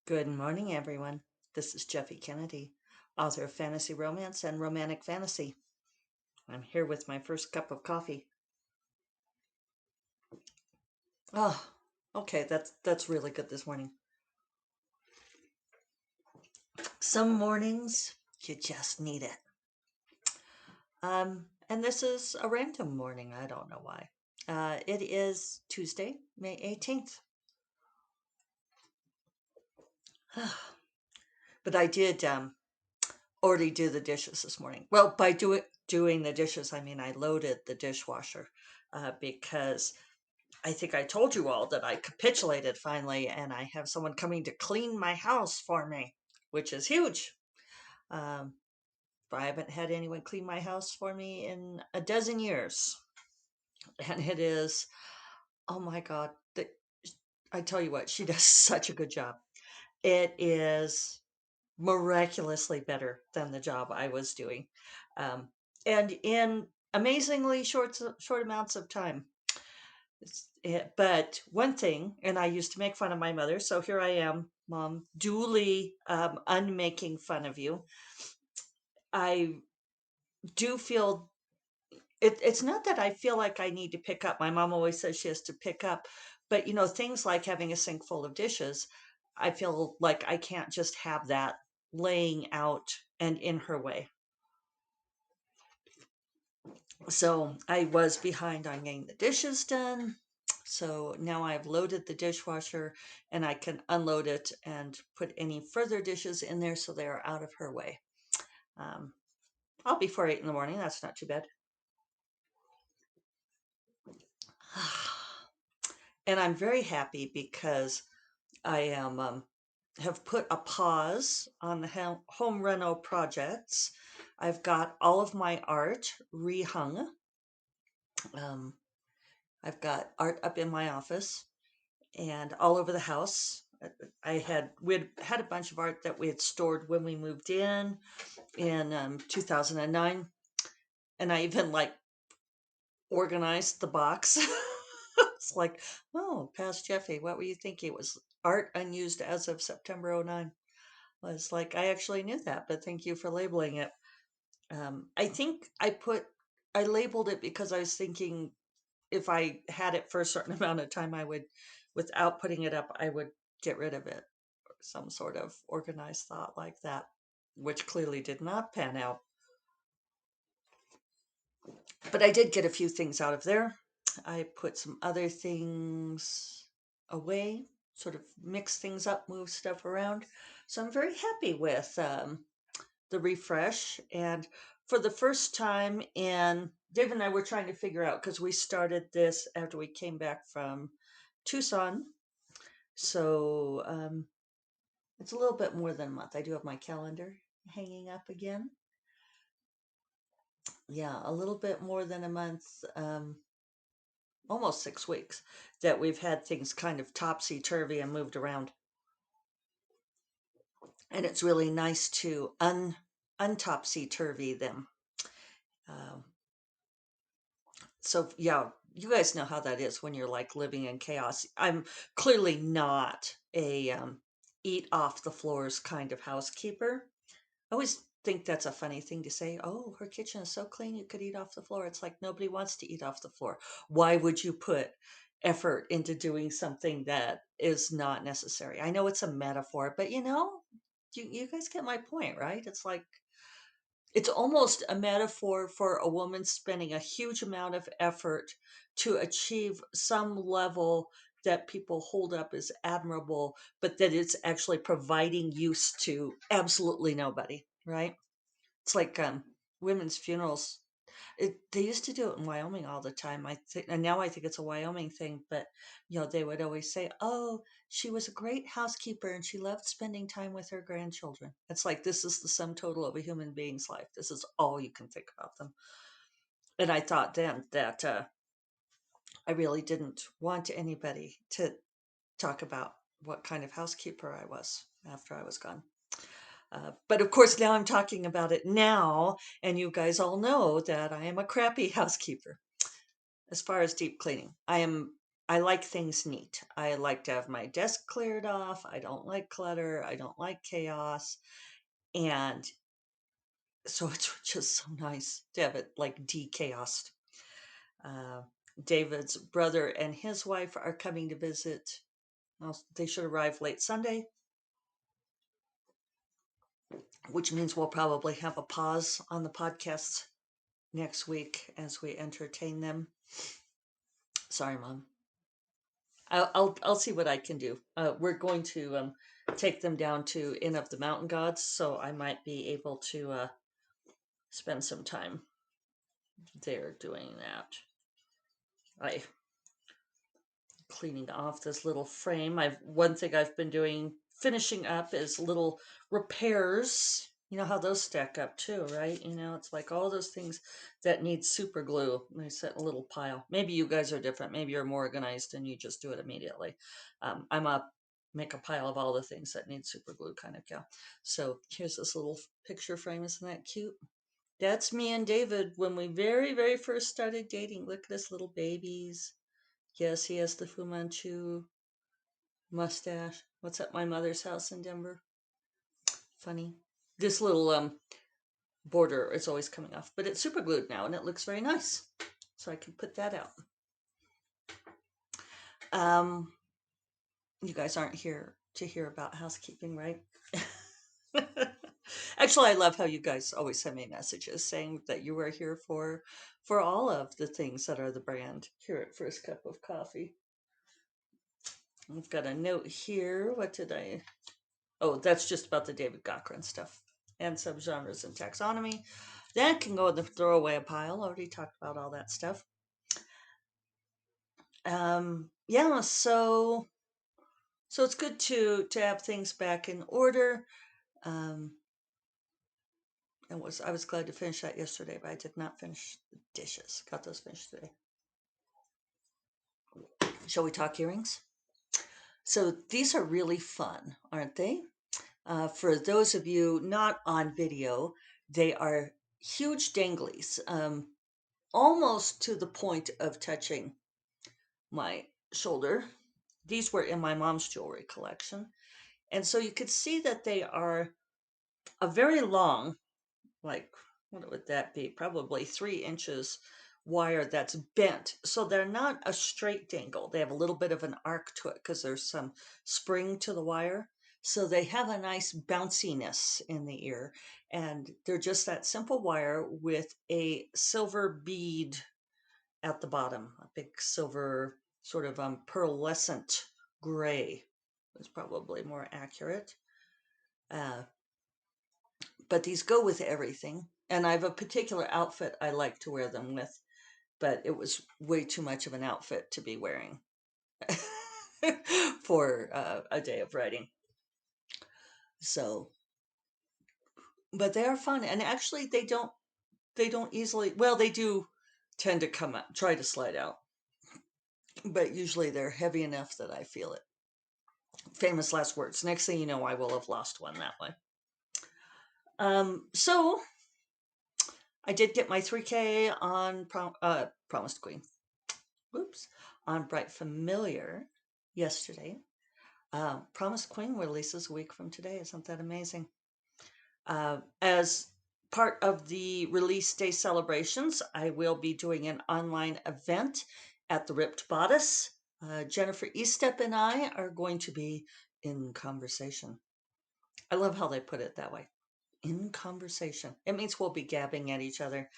Good morning, everyone. This is Jeffe Kennedy, author of Fantasy Romance and Romantic Fantasy. I'm here with my first cup of coffee. Oh, okay, that's really good this morning. Some mornings you just need it. And this is a random morning. I don't know why. It is Tuesday, May 18th. But I did already do the dishes this morning. Well, by doing the dishes, I mean I loaded the dishwasher because I think I told you all that I capitulated finally, and I have someone coming to clean my house for me, which is huge. Um, I haven't had anyone clean my house for me in a dozen years, and it is, oh my God, I tell you what, she does such a good job. It is miraculously better than the job I was doing, um, and in amazingly short amounts of time. But one thing, and I used to make fun of my mother, so here I am, Mom, duly unmaking fun of you. I do feel it's not that I feel like I need to pick up. My mom always says she has to pick up, but things like having a sink full of dishes, I feel like I can't just have that laying out and in her way. So I was behind on getting the dishes done. So now I've loaded the dishwasher and I can unload it and put any further dishes in there so they are out of her way. Um, I'll before 8 in the morning. That's not too bad. And I'm very happy because I am have put a pause on the home reno projects. I've got all of my art rehung. Um, I've got art up in my office and all over the house. We had a bunch of art that we had stored when we moved in 2009, and I even like organized the box. It's like, oh, past Jeffe, what were you thinking? It was art unused as of September '09. I was like, I actually knew that, but thank you for labeling it. I think I labeled it because I was thinking if I had it for a certain amount of time, I would, without putting it up, I would get rid of it. Some sort of organized thought like that, which clearly did not pan out. But I did get a few things out of there. I put some other things away, sort of mix things up, move stuff around. So I'm very happy with the refresh. And for the first time Dave and I were trying to figure out, because we started this after we came back from Tucson. So it's a little bit more than a month. I do have my calendar hanging up again. Yeah, a little bit more than a month, almost 6 weeks that we've had things kind of topsy turvy and moved around. And it's really nice to untopsy turvy them. Um, so yeah, you guys know how that is when you're like living in chaos. I'm clearly not a eat off the floors kind of housekeeper. I always think that's a funny thing to say. Oh, her kitchen is so clean you could eat off the floor. It's like nobody wants to eat off the floor. Why would you put effort into doing something that is not necessary? I know it's a metaphor, but you guys get my point, right? It's like it's almost a metaphor for a woman spending a huge amount of effort to achieve some level that people hold up as admirable, but that it's actually providing use to absolutely nobody, right? It's like women's funerals. They used to do it in Wyoming all the time. I think, and now I think it's a Wyoming thing. But they would always say, "Oh, she was a great housekeeper, and she loved spending time with her grandchildren." It's like this is the sum total of a human being's life. This is all you can think about them. And I thought then that I really didn't want anybody to talk about what kind of housekeeper I was after I was gone. But of course, now I'm talking about it now, and you guys all know that I am a crappy housekeeper as far as deep cleaning. I am I like things neat. I like to have my desk cleared off. I don't like clutter. I don't like chaos. And so it's just so nice to have it like de-chaosed. Uh, David's brother and his wife are coming to visit. Well, they should arrive late Sunday, which means we'll probably have a pause on the podcast next week as we entertain them. Sorry, Mom. I'll see what I can do. We're going to take them down to Inn of the Mountain Gods, so I might be able to spend some time there doing that. I cleaning off this little frame. One thing I've been doing, finishing up, is little repairs. You know how those stack up too, right? It's like all those things that need super glue. They set in a little pile. Maybe you guys are different. Maybe you're more organized and you just do it immediately. I'm a make a pile of all the things that need super glue kind of gal. So here's this little picture frame. Isn't that cute? That's me and David when we very, very first started dating. Look at this little babies. Yes, he has the Fu Manchu mustache. What's at my mother's house in Denver? Funny. This little border is always coming off, but it's super glued now and it looks very nice. So I can put that out. You guys aren't here to hear about housekeeping, right? Actually, I love how you guys always send me messages saying that you are here for all of the things that are the brand here at First Cup of Coffee. I've got a note here. What did I? Oh, that's just about the David Cochran stuff and subgenres and taxonomy. That can go in the throwaway pile. Already talked about all that stuff. Yeah, so it's good to have things back in order. I was glad to finish that yesterday, but I did not finish the dishes. Got those finished today. Shall we talk earrings? So these are really fun, aren't they? For those of you not on video, they are huge danglies, almost to the point of touching my shoulder. These were in my mom's jewelry collection. And so you could see that they are a very long, like, what would that be? Probably 3 inches wire that's bent. So they're not a straight dangle. They have a little bit of an arc to it because there's some spring to the wire. So they have a nice bounciness in the ear. And they're just that simple wire with a silver bead at the bottom, a big silver sort of pearlescent gray is probably more accurate. Uh, but these go with everything. And I have a particular outfit I like to wear them with, but it was way too much of an outfit to be wearing for a day of writing. So, but they are fun, and actually they don't easily. Well, they do tend to come out, try to slide out, but usually they're heavy enough that I feel it. Famous last words. Next thing you know, I will have lost one that way. So I did get my 3K on Promised Queen. Whoops. On Bright Familiar yesterday. Promised Queen releases a week from today. Isn't that amazing? As part of the release day celebrations, I will be doing an online event at the Ripped Bodice. Jennifer Estep and I are going to be in conversation. I love how they put it that way. In conversation. It means we'll be gabbing at each other,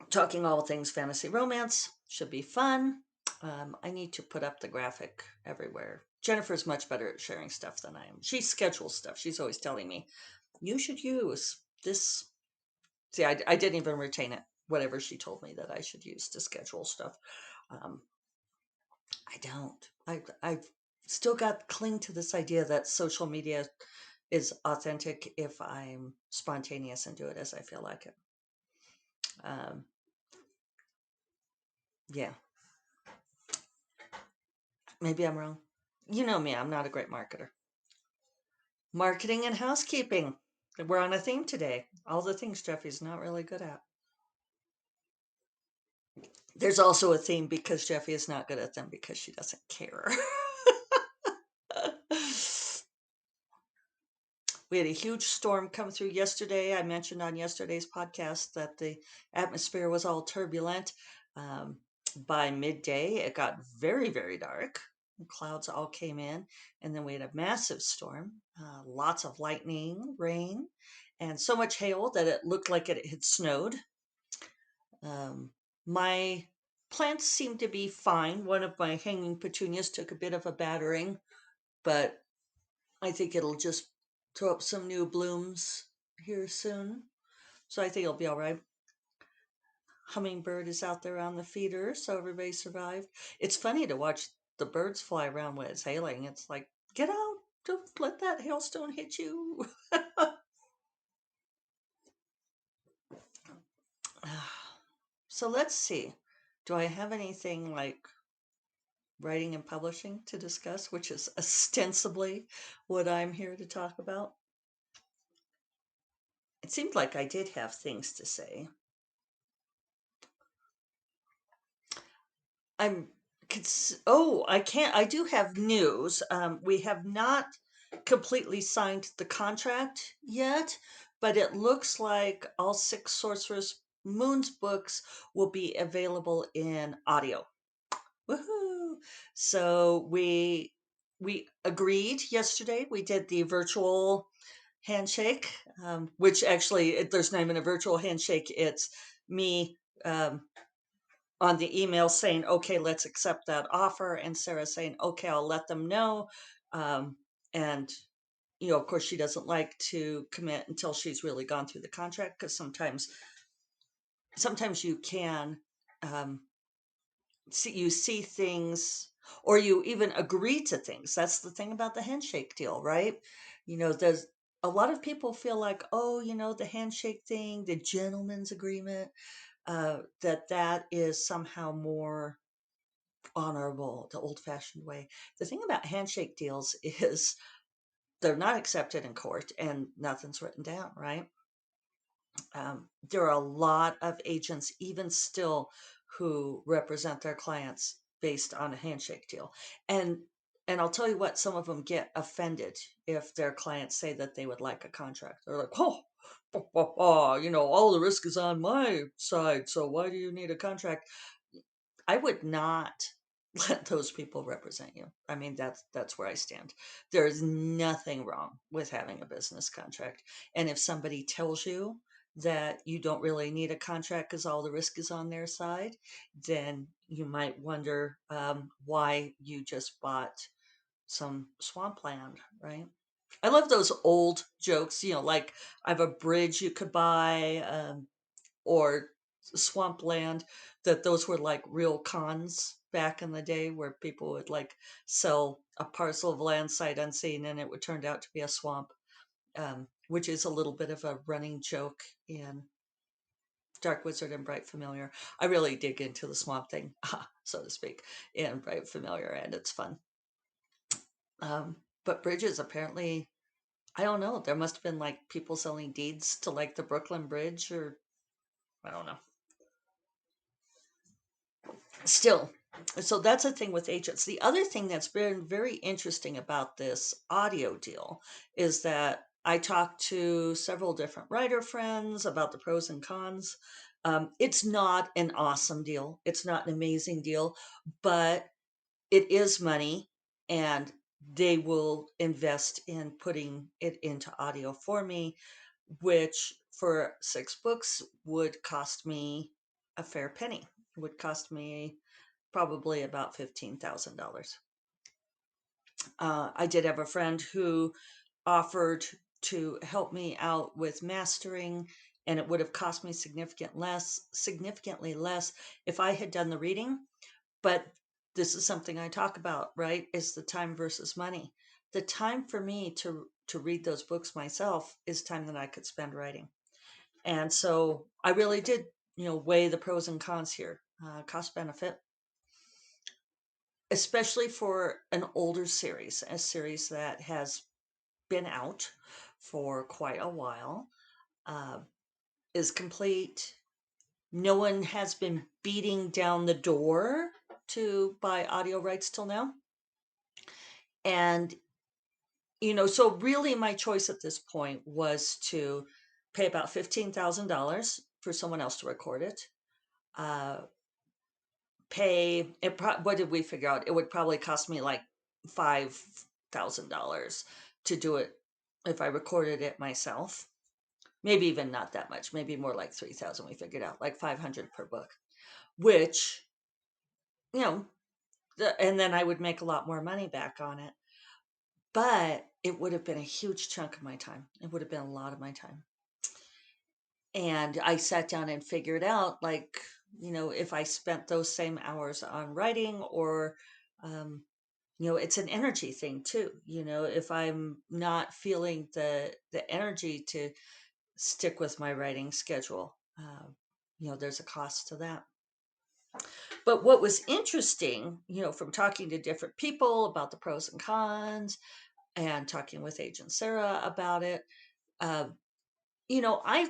talking all things fantasy romance. Should be fun. I need to put up the graphic everywhere. Jennifer's much better at sharing stuff than I am. She schedules stuff. She's always telling me, you should use this. See, I didn't even retain it, whatever she told me that I should use to schedule stuff. I don't. I've still got cling to this idea that social media is authentic if I'm spontaneous and do it as I feel like it. Yeah, maybe I'm wrong. You know me, I'm not a great marketer. Marketing and housekeeping. We're on a theme today. All the things Jeffy's not really good at. There's also a theme because Jeffy is not good at them because she doesn't care. We had a huge storm come through yesterday. I mentioned on yesterday's podcast that the atmosphere was all turbulent. Um, by midday, it got very, very dark. The clouds all came in, and then we had a massive storm, lots of lightning, rain, and so much hail that it looked like it had snowed. Um, my plants seem to be fine. One of my hanging petunias took a bit of a battering, but I think it'll just throw up some new blooms here soon. So I think it'll be all right. Hummingbird is out there on the feeder, so everybody survived. It's funny to watch the birds fly around when it's hailing. It's like, get out, don't let that hailstone hit you. So let's see. Do I have anything like writing and publishing to discuss, which is ostensibly what I'm here to talk about? It seemed like I did have things to say. I'm I can't. I do have news. We have not completely signed the contract yet, but it looks like all six Sorceress Moon's books will be available in audio. Woohoo! So we agreed yesterday. We did the virtual handshake, which actually there's not even a virtual handshake. It's me on the email saying, okay, let's accept that offer. And Sarah saying, okay, I'll let them know. And, of course, she doesn't like to commit until she's really gone through the contract because sometimes you can um, you see things or you even agree to things. That's the thing about the handshake deal, right? There's a lot of people feel like, oh, the handshake thing, the gentleman's agreement, that is somehow more honorable, the old-fashioned way. The thing about handshake deals is they're not accepted in court and nothing's written down, right? There are a lot of agents, even still, who represent their clients based on a handshake deal. And and I'll tell you what, some of them get offended if their clients say that they would like a contract. They're like, all the risk is on my side, so why do you need a contract? I would not let those people represent you. I mean, that's where I stand. There's nothing wrong with having a business contract. And if somebody tells you that you don't really need a contract because all the risk is on their side, then you might wonder why you just bought some swampland, right? I love those old jokes, like I have a bridge you could buy. Or swampland, that those were like real cons back in the day where people would like sell a parcel of land sight unseen and it would turn out to be a swamp, which is a little bit of a running joke in Dark Wizard and Bright Familiar. I really dig into the swamp thing, so to speak, in Bright Familiar, and it's fun. But bridges, apparently, I don't know. There must have been like people selling deeds to like the Brooklyn Bridge, or I don't know. Still, so that's the thing with agents. The other thing that's been very interesting about this audio deal is that I talked to several different writer friends about the pros and cons. It's not an awesome deal, it's not an amazing deal, but it is money, and they will invest in putting it into audio for me, which for six books would cost me a fair penny. It would cost me probably about $15,000. I did have a friend who offered to help me out with mastering, and it would have cost me significantly less if I had done the reading. But this is something I talk about, right? Is the time versus money. The time for me to read those books myself is time that I could spend writing. And so I really did, weigh the pros and cons here, cost benefit, especially for an older series, a series that has been out for quite a while, uh, is complete, No one has been beating down the door to buy audio rights till now. And, so really my choice at this point was to pay about $15,000 for someone else to record it. Uh, what did we figure out? It would probably cost me like $5,000 to do it if I recorded it myself. Maybe even not that much, maybe more like 3,000 we figured out, like 500 per book, which, you know, and then I would make a lot more money back on it. But it would have been a huge chunk of my time. It would have been a lot of my time. And I sat down and figured out, like, if I spent those same hours on writing or, um, it's an energy thing too. If I'm not feeling the energy to stick with my writing schedule, there's a cost to that. But what was interesting, from talking to different people about the pros and cons and talking with Agent Sarah about it, uh, you know, I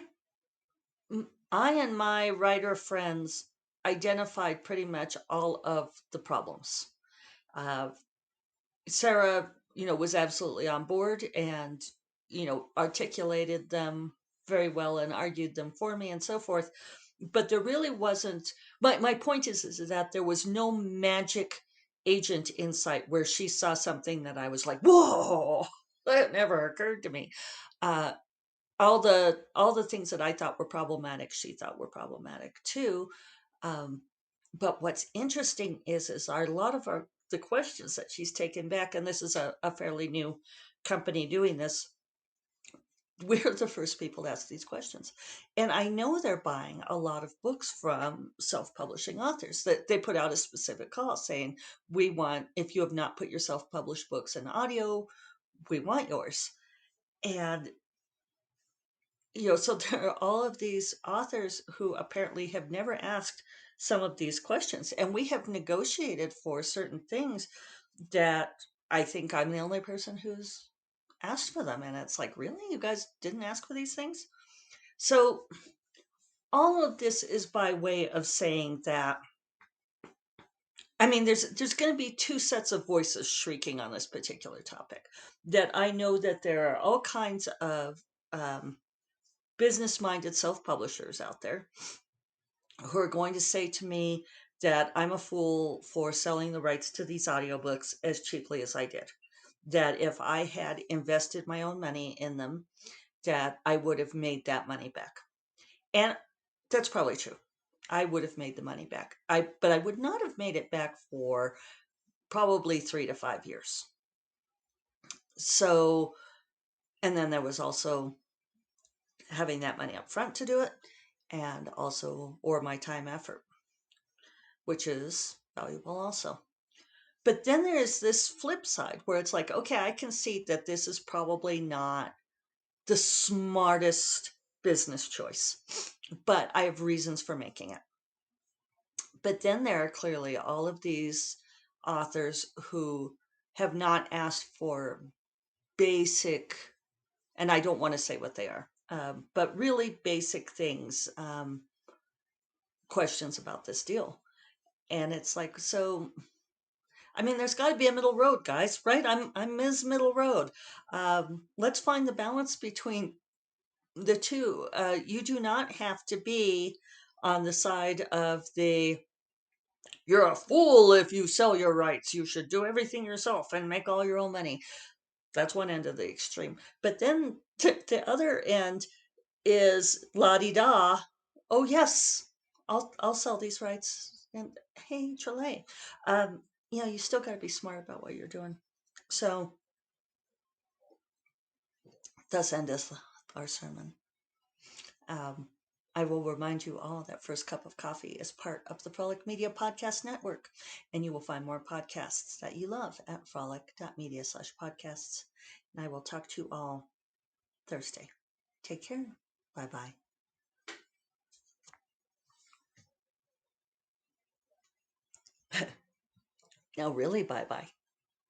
I and my writer friends identified pretty much all of the problems. Uh, Sarah, was absolutely on board and, articulated them very well and argued them for me and so forth. But there really wasn't, my point is that there was no magic agent insight where she saw something that I was like, whoa, that never occurred to me. Uh, all the things that I thought were problematic, she thought were problematic too. Um, but what's interesting is a lot of the questions that she's taken back, and this is a fairly new company doing this. We're the first people to ask these questions. And I know they're buying a lot of books from self-publishing authors that they put out a specific call saying, we want, if you have not put your self-published books in audio, we want yours. And so there are all of these authors who apparently have never asked some of these questions. And we have negotiated for certain things that I think I'm the only person who's asked for them. And it's like, really? You guys didn't ask for these things? So all of this is by way of saying that, I mean, there's going to be two sets of voices shrieking on this particular topic. That I know that there are all kinds of business-minded self-publishers out there who are going to say to me that I'm a fool for selling the rights to these audiobooks as cheaply as I did. That if I had invested my own money in them, that I would have made that money back. And that's probably true. I would have made the money back. But I would not have made it back for probably 3 to 5 years. So, and then there was also having that money up front to do it, and also, or my time effort, which is valuable also. But then there's this flip side where it's like, okay, I can see that this is probably not the smartest business choice, but I have reasons for making it. But then there are clearly all of these authors who have not asked for basic, and I don't want to say what they are, but really basic things, questions about this deal. And it's like, so, I mean, there's got to be a middle road, guys, right? I'm Ms. Middle Road. Let's find the balance between the two. You do not have to be on the side of you're a fool if you sell your rights. You should do everything yourself and make all your own money. That's one end of the extreme. But then the other end is la di da. Oh yes, I'll sell these rights. And hey, Trelay, you still got to be smart about what you're doing. So thus endeth our sermon. Um, I will remind you all that First Cup of Coffee is part of the Frolic Media Podcast Network, and you will find more podcasts that you love at frolic.media/podcasts. And I will talk to you all Thursday. Take care. Bye bye. No, really, bye bye.